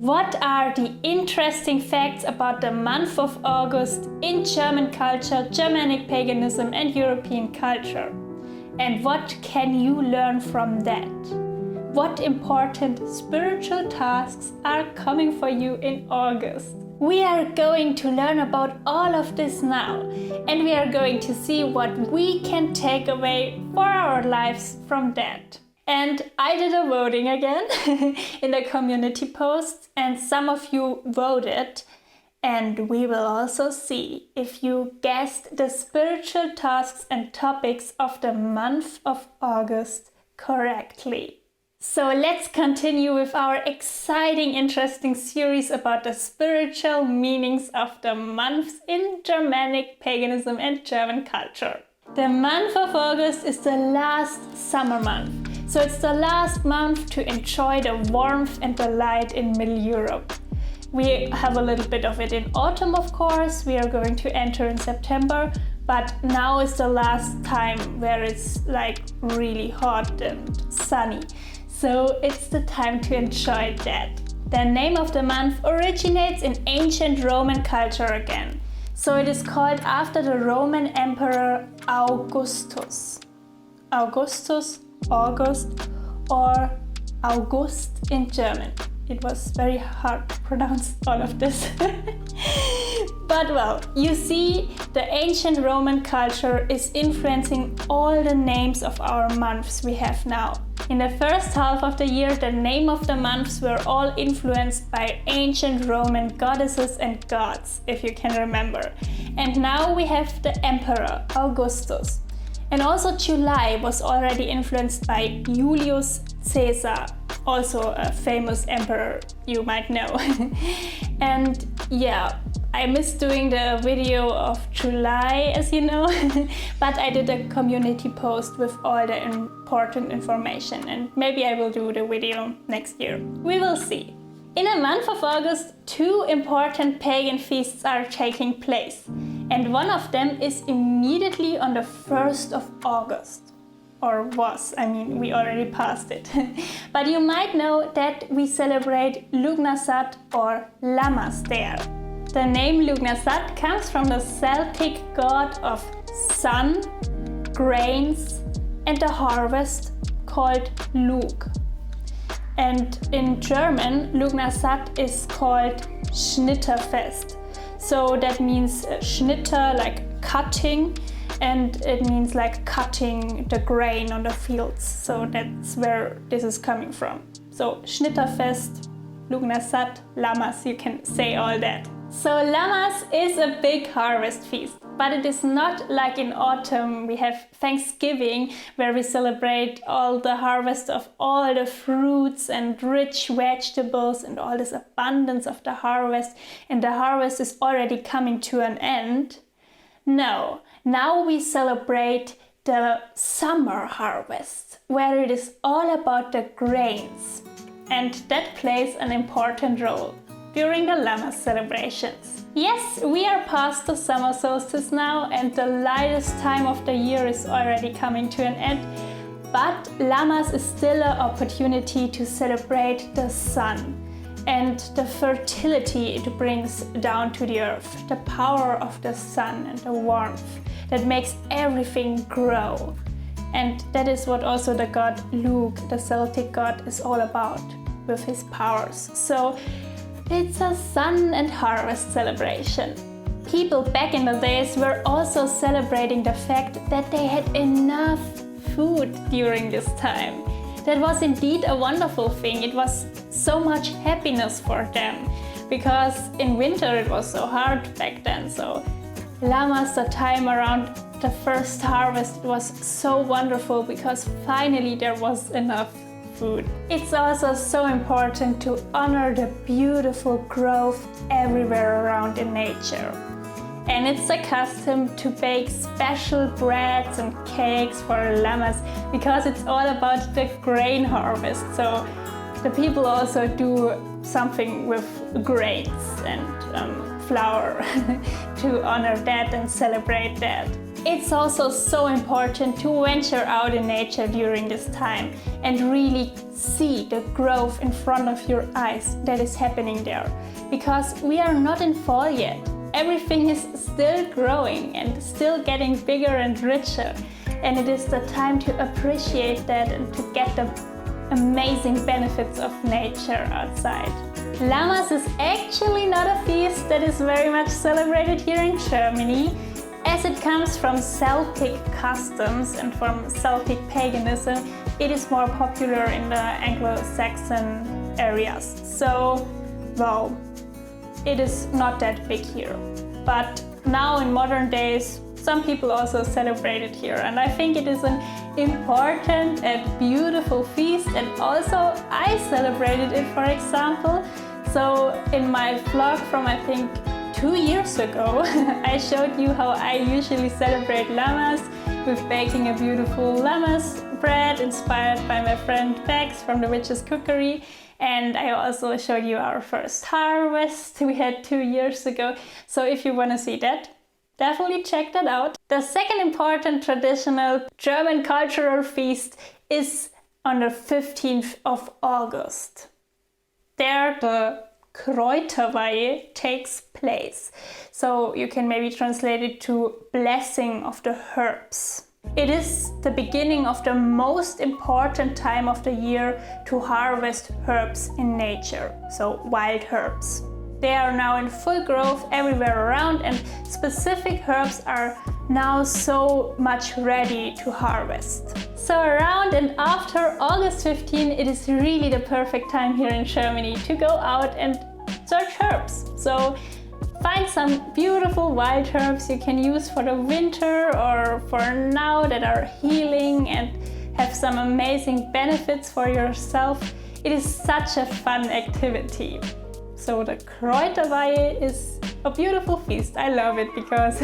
What are the interesting facts about the month of August in German culture, Germanic paganism and European culture? And what can you learn from that? What important spiritual tasks are coming for you in August? We are going to learn about all of this now, and we are going to see what we can take away for our lives from that. And I did a voting again in the community post, and some of you voted, and we will also see if you guessed the spiritual tasks and topics of the month of August correctly. So let's continue with our exciting, interesting series about the spiritual meanings of the months in Germanic paganism and German culture. The month of August is the last summer month, so it's the last month to enjoy the warmth and the light in Middle Europe. We have a little bit of it in autumn, of course. We are going to enter in September, but now is the last time where it's like really hot and sunny. So it's the time to enjoy that. The name of the month originates in ancient Roman culture again. So it is called after the Roman Emperor Augustus. Augustus, August, or August in German. It was very hard to pronounce all of this. But well, you see, the ancient Roman culture is influencing all the names of our months we have now. In the first half of the year, the name of the months were all influenced by ancient Roman goddesses and gods, if you can remember. And now we have the Emperor Augustus. And also July was already influenced by Julius Caesar, also a famous emperor you might know. And yeah, I missed doing the video of July, as you know, but I did a community post with all the important information, and maybe I will do the video next year. We will see. In the month of August, two important pagan feasts are taking place, and one of them is immediately on the 1st of August. Or was, I mean, we already passed it. But you might know that we celebrate Lughnasadh or Lammas there. The name Lughnasadh comes from the Celtic god of sun, grains, and the harvest called Lugh. And in German, Lughnasadh is called Schnitterfest. So that means Schnitter, like cutting, and it means like cutting the grain on the fields. So that's where this is coming from. So Schnitterfest, Lughnasadh, Lammas, you can say all that. So Lammas is a big harvest feast, but it is not like in autumn we have Thanksgiving, where we celebrate all the harvest of all the fruits and rich vegetables and all this abundance of the harvest, and the harvest is already coming to an end. No, now we celebrate the summer harvest, where it is all about the grains, and that plays an important role during the Lammas celebrations. Yes, we are past the summer solstice now, and the lightest time of the year is already coming to an end, but Lammas is still an opportunity to celebrate the sun and the fertility it brings down to the earth, the power of the sun and the warmth that makes everything grow. And that is what also the god Lugh, the Celtic god, is all about with his powers. So it's a sun and harvest celebration. People back in the days were also celebrating the fact that they had enough food during this time. That was indeed a wonderful thing. It was so much happiness for them, because in winter it was so hard back then. So Lammas, the time around the first harvest, was so wonderful because finally there was enough food. It's also so important to honor the beautiful growth everywhere around in nature. And it's a custom to bake special breads and cakes for Lammas, because it's all about the grain harvest. So the people also do something with grains and flour to honor that and celebrate that. It's also so important to venture out in nature during this time and really see the growth in front of your eyes that is happening there. Because we are not in fall yet. Everything is still growing and still getting bigger and richer. And it is the time to appreciate that and to get the amazing benefits of nature outside. Lammas is actually not a feast that is very much celebrated here in Germany, as it comes from Celtic customs and from Celtic paganism. It is more popular in the Anglo-Saxon areas. So, well, it is not that big here. But now in modern days, some people also celebrate it here, and I think it is an important and beautiful feast, and also I celebrated it, for example. So in my vlog from I think 2 years ago, I showed you how I usually celebrate Lammas with baking a beautiful Lammas bread inspired by my friend Bex from the Witch's Cookery. And I also showed you our first harvest we had 2 years ago. So if you want to see that, definitely check that out. The second important traditional German cultural feast is on the 15th of August. There the Kräuterweihe takes place. So you can maybe translate it to blessing of the herbs. It is the beginning of the most important time of the year to harvest herbs in nature, so wild herbs. They are now in full growth everywhere around, and specific herbs are now so much ready to harvest. So around and after August 15, it is really the perfect time here in Germany to go out and search herbs. So find some beautiful wild herbs you can use for the winter or for now that are healing and have some amazing benefits for yourself. It is such a fun activity. So the Kräuterweihe is a beautiful feast. I love it because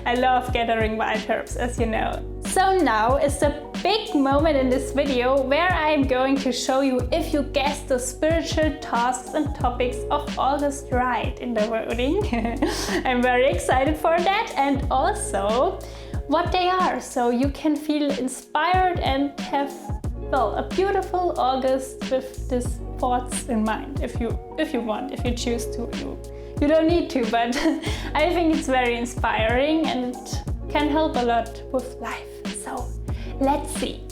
I love gathering wild herbs, as you know. So now is the big moment in this video where I'm going to show you if you guessed the spiritual tasks and topics of August right in the voting. I'm very excited for that, and also what they are, so you can feel inspired and have, well, a beautiful August with these thoughts in mind, if you want, if you choose to. You don't need to, but I think it's very inspiring and can help a lot with life. So let's see.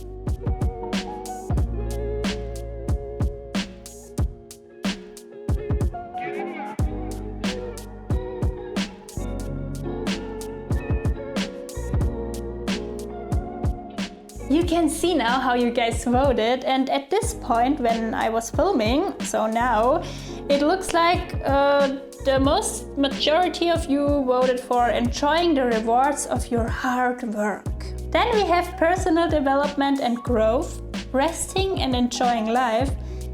You can see now how you guys voted, and at this point when I was filming, so now, it looks like the majority of you voted for enjoying the rewards of your hard work. Then we have personal development and growth, resting and enjoying life,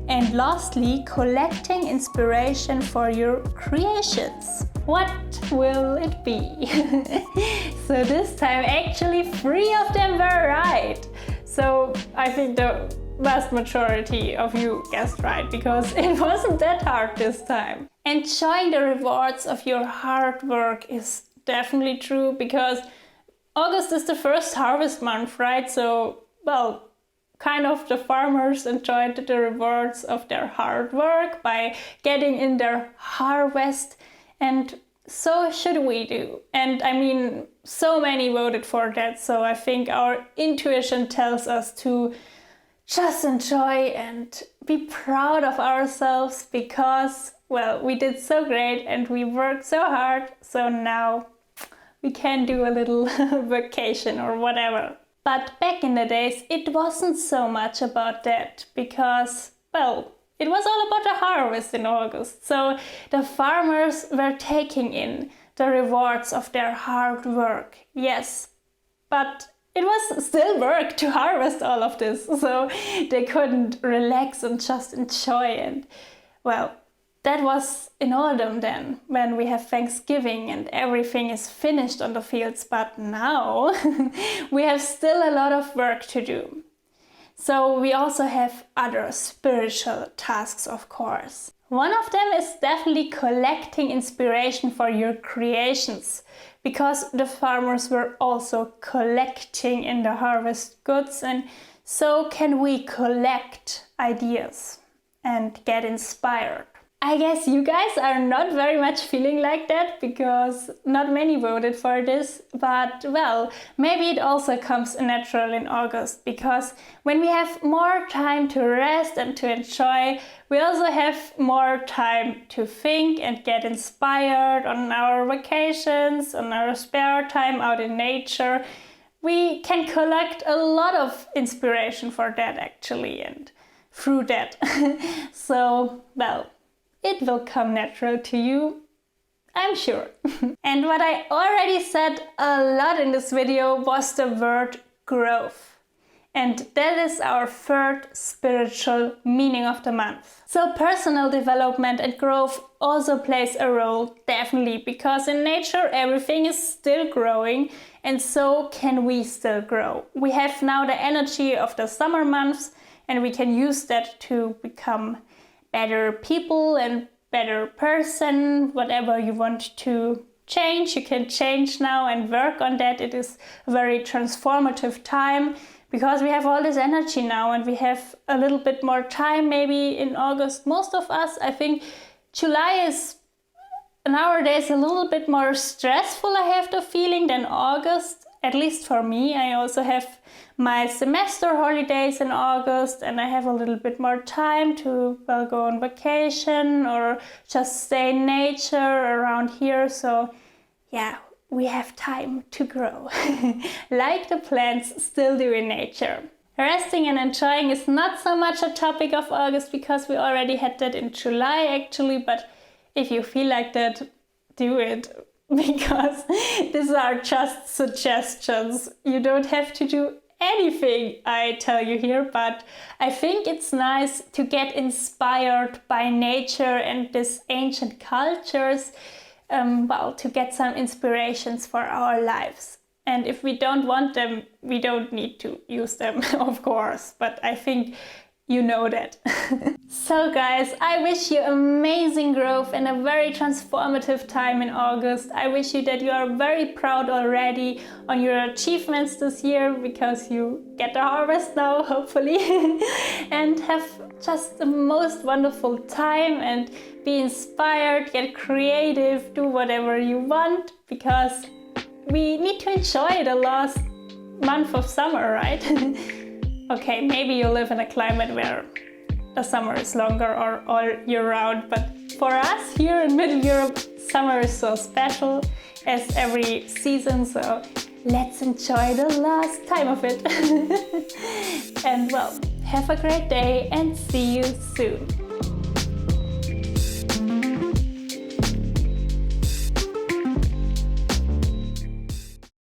and lastly, collecting inspiration for your creations. What will it be? So this time actually 3 of them were right. So I think the vast majority of you guessed right, because it wasn't that hard this time. Enjoying the rewards of your hard work is definitely true, because August is the first harvest month, right? So, well, kind of the farmers enjoyed the rewards of their hard work by getting in their harvest, and so should we do. And I mean, so many voted for that, so I think our intuition tells us to just enjoy and be proud of ourselves, because, well, we did so great and we worked so hard, so now we can do a little vacation or whatever. But back in the days, it wasn't so much about that, because, well, it was all about the harvest in August. So the farmers were taking in the rewards of their hard work. Yes, but it was still work to harvest all of this, so they couldn't relax and just enjoy it. Well, that was in autumn then, when we have Thanksgiving and everything is finished on the fields, but now we have still a lot of work to do. So we also have other spiritual tasks, of course. One of them is definitely collecting inspiration for your creations, because the farmers were also collecting in the harvest goods, and so can we collect ideas and get inspired. I guess you guys are not very much feeling like that because not many voted for this, but well, maybe it also comes natural in August, because when we have more time to rest and to enjoy, we also have more time to think and get inspired on our vacations, on our spare time out in nature. We can collect a lot of inspiration for that actually, and through that. So, well, it will come natural to you, I'm sure. And what I already said a lot in this video was the word growth. And that is our third spiritual meaning of the month. So personal development and growth also plays a role, definitely, because in nature everything is still growing, and so can we still grow. We have now the energy of the summer months, and we can use that to become better people and better person. Whatever you want to change, you can change now and work on that. It is a very transformative time because we have all this energy now and we have a little bit more time maybe in August. Most of us, I think July is nowadays a little bit more stressful, I have the feeling, than August. At least for me. I also have my semester holidays in August and I have a little bit more time to, well, go on vacation or just stay in nature around here. So yeah, we have time to grow, like the plants still do in nature. Resting and enjoying is not so much a topic of August because we already had that in July actually, but if you feel like that, do it. Because these are just suggestions. You don't have to do anything I tell you here, but I think it's nice to get inspired by nature and these ancient cultures, well, to get some inspirations for our lives. And if we don't want them, we don't need to use them, of course, but I think you know that. So guys, I wish you amazing growth and a very transformative time in August. I wish you that you are very proud already on your achievements this year because you get the harvest now, hopefully. And have just the most wonderful time and be inspired, get creative, do whatever you want, because we need to enjoy the last month of summer, right? Okay, maybe you live in a climate where the summer is longer or all year round, but for us here in Middle Europe, summer is so special as every season, so let's enjoy the last time of it. And well, have a great day and see you soon.